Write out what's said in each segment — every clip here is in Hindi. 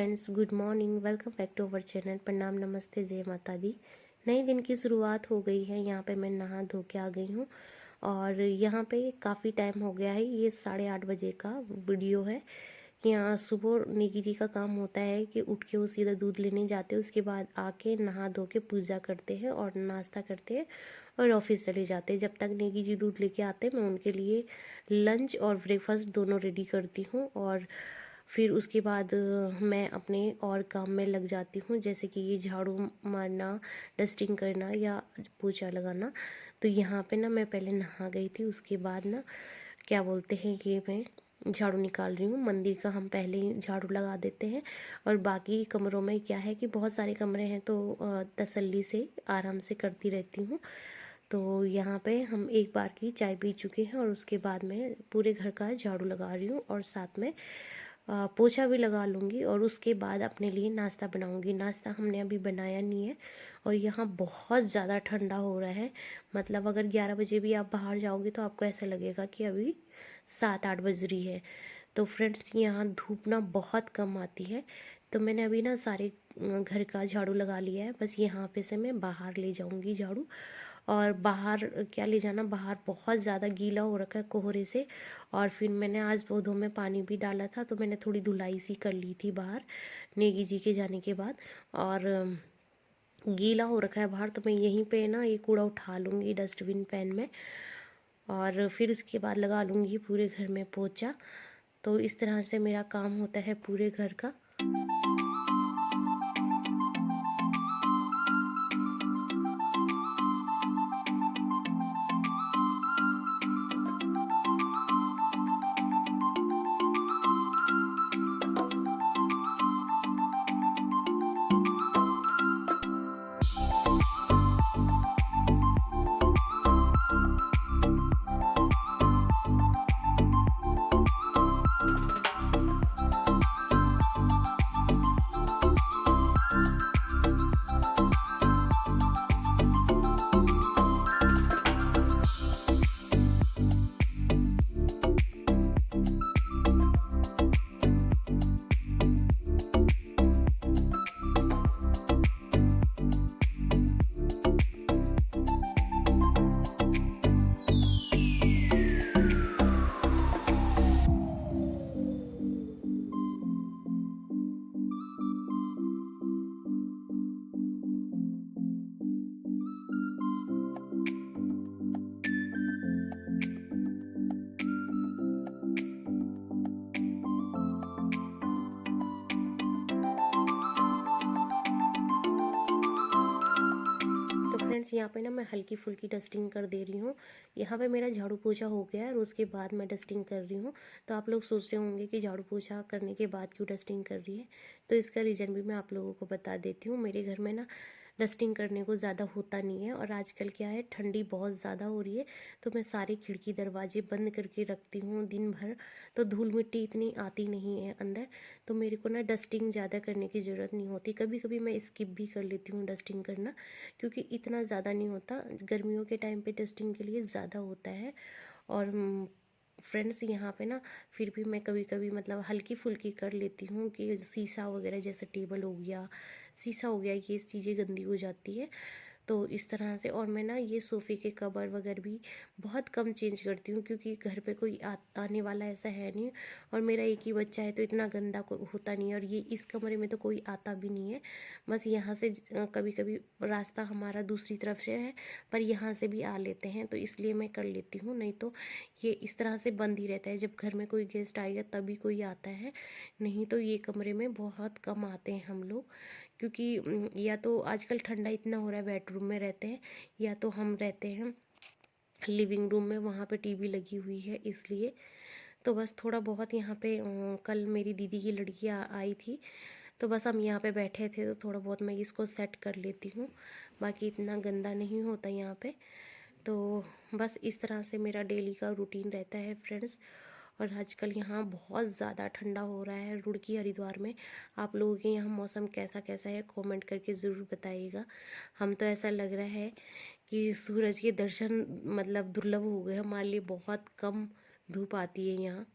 Friends, good morning. Welcome back to our channel. प्रणाम, नमस्ते, जय माता दी। नए दिन की शुरुआत हो गई है। यहाँ पे मैं नहा धो के आ गई हूँ और यहाँ पे काफ़ी टाइम हो गया है। ये 8:30 बजे का वीडियो है। यहाँ सुबह नेगी जी का काम होता है कि उठ के वो सीधा दूध लेने जाते हैं, उसके बाद आके नहा धो के पूजा करते हैं और नाश्ता करते हैं और ऑफिस चले जाते हैं। जब तक नेगी जी दूध लेके आते हैं मैं उनके लिए लंच और ब्रेकफास्ट दोनों रेडी करती हूँ और फिर उसके बाद मैं अपने और काम में लग जाती हूँ, जैसे कि ये झाड़ू मारना, डस्टिंग करना या पोछा लगाना। तो यहाँ पे ना मैं पहले नहा गई थी, उसके बाद ना क्या बोलते हैं ये मैं झाड़ू निकाल रही हूँ। मंदिर का हम पहले ही झाड़ू लगा देते हैं और बाकी कमरों में क्या है कि बहुत सारे कमरे हैं तो तसल्ली से आराम से करती रहती हूँ। तो यहाँ पे हम एक बार की चाय पी चुके हैं और उसके बाद मैं पूरे घर का झाड़ू लगा रही हूँ और साथ में पोछा भी लगा लूँगी और उसके बाद अपने लिए नाश्ता बनाऊँगी। नाश्ता हमने अभी बनाया नहीं है और यहाँ बहुत ज़्यादा ठंडा हो रहा है। मतलब अगर 11 बजे भी आप बाहर जाओगे तो आपको ऐसा लगेगा कि अभी 7-8 बज रही है। तो फ्रेंड्स, यहाँ धूप ना बहुत कम आती है। तो मैंने अभी ना सारे घर का झाड़ू लगा लिया है। बस यहाँ पे से मैं बाहर ले जाऊँगी झाड़ू। और बाहर क्या ले जाना, बाहर बहुत ज़्यादा गीला हो रखा है कोहरे से। और फिर मैंने आज पौधों में पानी भी डाला था तो मैंने थोड़ी धुलाई सी कर ली थी बाहर नेगी जी के जाने के बाद। और गीला हो रखा है बाहर तो मैं यहीं पे ना ये कूड़ा उठा लूँगी डस्टबिन पैन में और फिर उसके बाद लगा लूँगी पूरे घर में पोछा। तो इस तरह से मेरा काम होता है पूरे घर का। तो फ्रेंड्स, यहाँ पे ना मैं हल्की फुल्की डस्टिंग कर दे रही हूँ। यहाँ पे मेरा झाड़ू पोछा हो गया है और उसके बाद मैं डस्टिंग कर रही हूँ। तो आप लोग सोच रहे होंगे कि झाड़ू पोछा करने के बाद क्यों डस्टिंग कर रही है। तो इसका रीज़न भी मैं आप लोगों को बता देती हूँ। मेरे घर में ना डस्टिंग करने को ज़्यादा होता नहीं है और आजकल क्या है, ठंडी बहुत ज़्यादा हो रही है तो मैं सारे खिड़की दरवाजे बंद करके रखती हूँ दिन भर। तो धूल मिट्टी इतनी आती नहीं है अंदर। तो मेरे को ना डस्टिंग ज़्यादा करने की ज़रूरत नहीं होती। कभी कभी मैं स्किप भी कर लेती हूँ डस्टिंग करना, क्योंकि इतना ज़्यादा नहीं होता। गर्मियों के टाइम पे डस्टिंग के लिए ज़्यादा होता है। और फ्रेंड्स, यहाँ पे ना फिर भी मैं कभी कभी मतलब हल्की फुल्की कर लेती हूँ कि शीशा वगैरह जैसे टेबल हो गया, शीशा हो गया, ये चीज़ें गंदी हो जाती है। तो इस तरह से। और मैं ना ये सोफ़े के कवर वगैरह भी बहुत कम चेंज करती हूँ, क्योंकि घर पे कोई आने वाला ऐसा है नहीं और मेरा एक ही बच्चा है तो इतना गंदा होता नहीं है। और ये इस कमरे में तो कोई आता भी नहीं है। बस यहाँ से कभी कभी रास्ता हमारा दूसरी तरफ से है पर यहाँ से भी आ लेते हैं तो इसलिए मैं कर लेती हूँ। नहीं तो ये इस तरह से बंद ही रहता है। जब घर में कोई गेस्ट आएगा तभी कोई आता है, नहीं तो ये कमरे में बहुत कम आते हैं हम लोग। क्योंकि या तो आजकल ठंडा इतना हो रहा है बेडरूम में रहते हैं, या तो हम रहते हैं लिविंग रूम में, वहाँ पे टीवी लगी हुई है इसलिए। तो बस थोड़ा बहुत यहाँ पे कल मेरी दीदी की लड़की आई थी तो बस हम यहाँ पे बैठे थे तो थोड़ा बहुत मैं इसको सेट कर लेती हूँ। बाकी इतना गंदा नहीं होता यहाँ पे। तो बस इस तरह से मेरा डेली का रूटीन रहता है फ्रेंड्स। और आजकल यहाँ बहुत ज़्यादा ठंडा हो रहा है रुड़की हरिद्वार में। आप लोगों के यहाँ मौसम कैसा कैसा है कमेंट करके ज़रूर बताइएगा। हम तो ऐसा लग रहा है कि सूरज के दर्शन मतलब दुर्लभ हो गए हमारे लिए, बहुत कम धूप आती है यहाँ।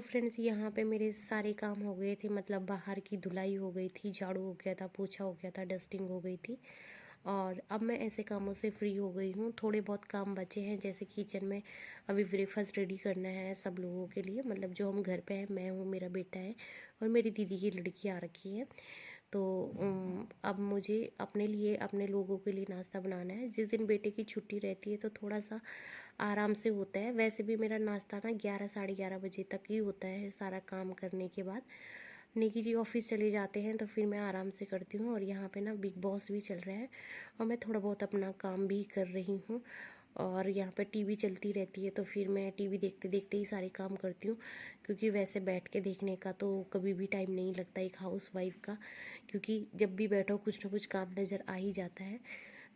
फ्रेंड्स यहाँ पे मेरे सारे काम हो गए थे, मतलब बाहर की धुलाई हो गई थी, झाड़ू हो गया था, पोछा हो गया था, डस्टिंग हो गई थी। और अब मैं ऐसे कामों से फ्री हो गई हूँ। थोड़े बहुत काम बचे हैं, जैसे किचन में अभी ब्रेकफास्ट रेडी करना है सब लोगों के लिए, मतलब जो हम घर पे हैं, मैं हूँ, मेरा बेटा है और मेरी दीदी की लड़की आ रखी है। तो अब मुझे अपने लिए, अपने लोगों के लिए नाश्ता बनाना है। जिस दिन बेटे की छुट्टी रहती है तो थोड़ा सा आराम से होता है। वैसे भी मेरा नाश्ता ना 11 साढ़े 11 बजे तक ही होता है, सारा काम करने के बाद। निकी जी ऑफिस चले जाते हैं तो फिर मैं आराम से करती हूँ। और यहाँ पे ना बिग बॉस भी चल रहा है और मैं थोड़ा बहुत अपना काम भी कर रही हूँ। और यहाँ पे टीवी चलती रहती है तो फिर मैं टीवी देखते देखते ही सारे काम करती हूँ, क्योंकि वैसे बैठ के देखने का तो कभी भी टाइम नहीं लगता एक हाउस वाइफ का, क्योंकि जब भी बैठो कुछ ना कुछ काम नज़र आ ही जाता है।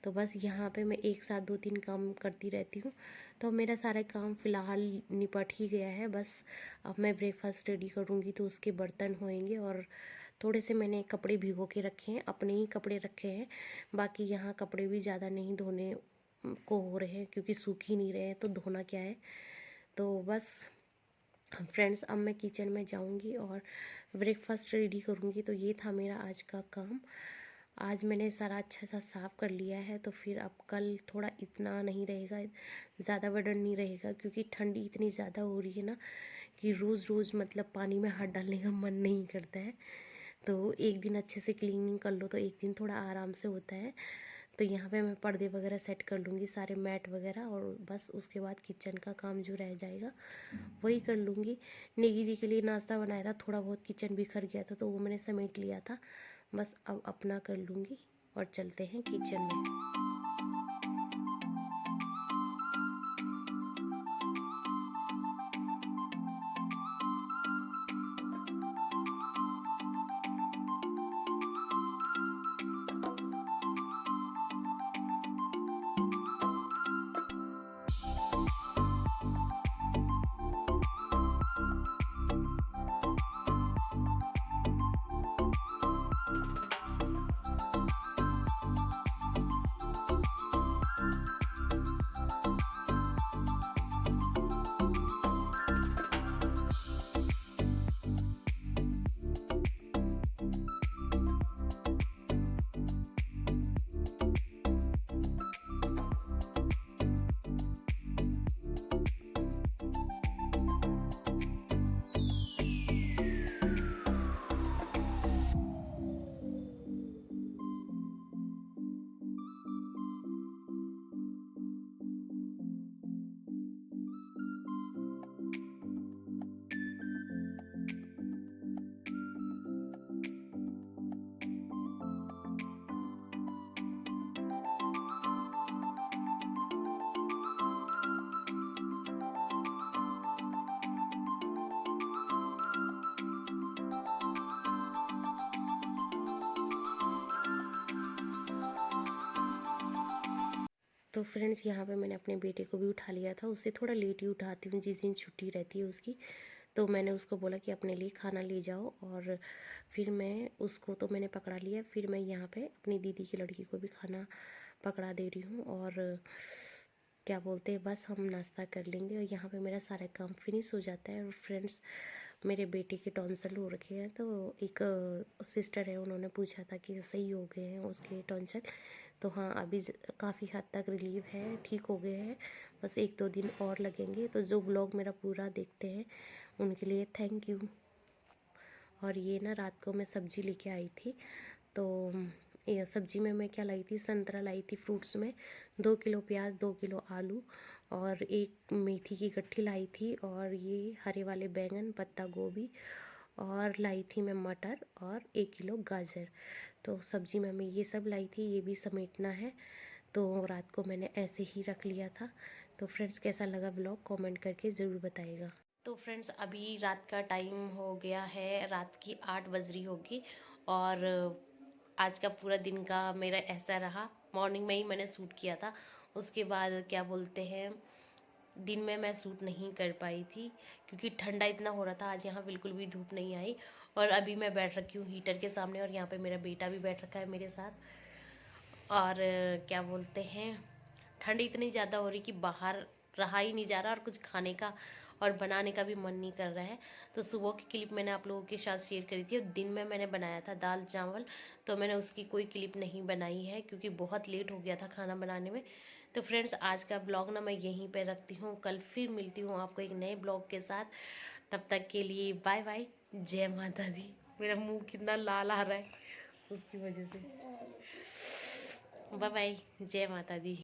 तो बस यहाँ पे मैं एक साथ 2-3 काम करती रहती हूँ। तो मेरा सारा काम फ़िलहाल निपट ही गया है। बस अब मैं ब्रेकफास्ट रेडी करूँगी तो उसके बर्तन होंगे। और थोड़े से मैंने कपड़े भिगो के रखे हैं, अपने ही कपड़े रखे हैं। बाकी यहाँ कपड़े भी ज़्यादा नहीं धोने को हो रहे हैं, क्योंकि सूख ही नहीं रहे हैं तो धोना क्या है। तो बस फ्रेंड्स, अब मैं किचन में जाऊंगी और ब्रेकफास्ट रेडी करूंगी। तो ये था मेरा आज का काम। आज मैंने सारा अच्छा सा साफ़ कर लिया है, तो फिर अब कल थोड़ा इतना नहीं रहेगा, ज़्यादा बर्डन नहीं रहेगा, क्योंकि ठंडी इतनी ज़्यादा हो रही है ना कि रोज़ रोज़ मतलब पानी में हाथ डालने का मन नहीं करता है। तो एक दिन अच्छे से क्लीनिंग कर लो तो एक दिन थोड़ा आराम से होता है। तो यहाँ पे मैं पर्दे वगैरह सेट कर लूँगी, सारे मैट वगैरह, और बस उसके बाद किचन का काम जो रह जाएगा वही कर लूँगी। नेगी जी के लिए नाश्ता बनाया था, थोड़ा बहुत किचन बिखर गया था तो वो मैंने समेट लिया था। बस अब अपना कर लूँगी और चलते हैं किचन में। तो फ्रेंड्स, यहाँ पे मैंने अपने बेटे को भी उठा लिया था। उसे थोड़ा लेट ही उठाती हूँ जिस दिन छुट्टी रहती है उसकी। तो मैंने उसको बोला कि अपने लिए खाना ले जाओ, और फिर मैं उसको तो मैंने पकड़ा लिया। फिर मैं यहाँ पे अपनी दीदी की लड़की को भी खाना पकड़ा दे रही हूँ। और क्या बोलते हैं, बस हम नाश्ता कर लेंगे और यहाँ पे मेरा सारा काम फिनिश हो जाता है। और फ्रेंड्स, मेरे बेटे के टॉन्सिल हो रखे हैं, तो एक सिस्टर है, उन्होंने पूछा था कि सही हो गए हैं उसके टॉन्सिल। तो हाँ, अभी काफ़ी हद तक रिलीव है, ठीक हो गए हैं। बस 1-2 दिन और लगेंगे। तो जो ब्लॉग मेरा पूरा देखते हैं उनके लिए थैंक यू। और ये ना, रात को मैं सब्ज़ी लेके आई थी। तो ये सब्ज़ी में मैं क्या लाई थी, संतरा लाई थी फ्रूट्स में, 2 किलो प्याज, 2 किलो आलू, और एक मेथी की गट्ठी लाई थी, और ये हरे वाले बैंगन, पत्ता गोभी, और लाई थी मैं मटर, और 1 किलो गाजर। तो सब्ज़ी में मैं ये सब लाई थी, ये भी समेटना है। तो रात को मैंने ऐसे ही रख लिया था। तो फ्रेंड्स, कैसा लगा ब्लॉग कमेंट करके ज़रूर बताइएगा। तो फ्रेंड्स, अभी रात का टाइम हो गया है, रात की 8 बज रही होगी। और आज का पूरा दिन का मेरा ऐसा रहा। मॉर्निंग में ही मैंने सूट किया था, उसके बाद क्या बोलते हैं, दिन में मैं सूट नहीं कर पाई थी, क्योंकि ठंडा इतना हो रहा था। आज यहाँ बिल्कुल भी धूप नहीं आई। और अभी मैं बैठ रखी हूँ हीटर के सामने, और यहाँ पे मेरा बेटा भी बैठ रखा है मेरे साथ। और क्या बोलते हैं, ठंड इतनी ज़्यादा हो रही कि बाहर रहा ही नहीं जा रहा, और कुछ खाने का और बनाने का भी मन नहीं कर रहा है। तो सुबह की क्लिप मैंने आप लोगों के साथ शेयर करी थी, और दिन में मैंने बनाया था दाल चावल, तो मैंने उसकी कोई क्लिप नहीं बनाई है क्योंकि बहुत लेट हो गया था खाना बनाने में। तो फ्रेंड्स, आज का ब्लॉग ना मैं यहीं पे रखती हूँ, कल फिर मिलती हूँ आपको एक नए ब्लॉग के साथ। तब तक के लिए बाय बाय, जय माता दी। मेरा मुंह कितना लाल आ रहा है उसकी वजह से। बाय बाय, जय माता दी।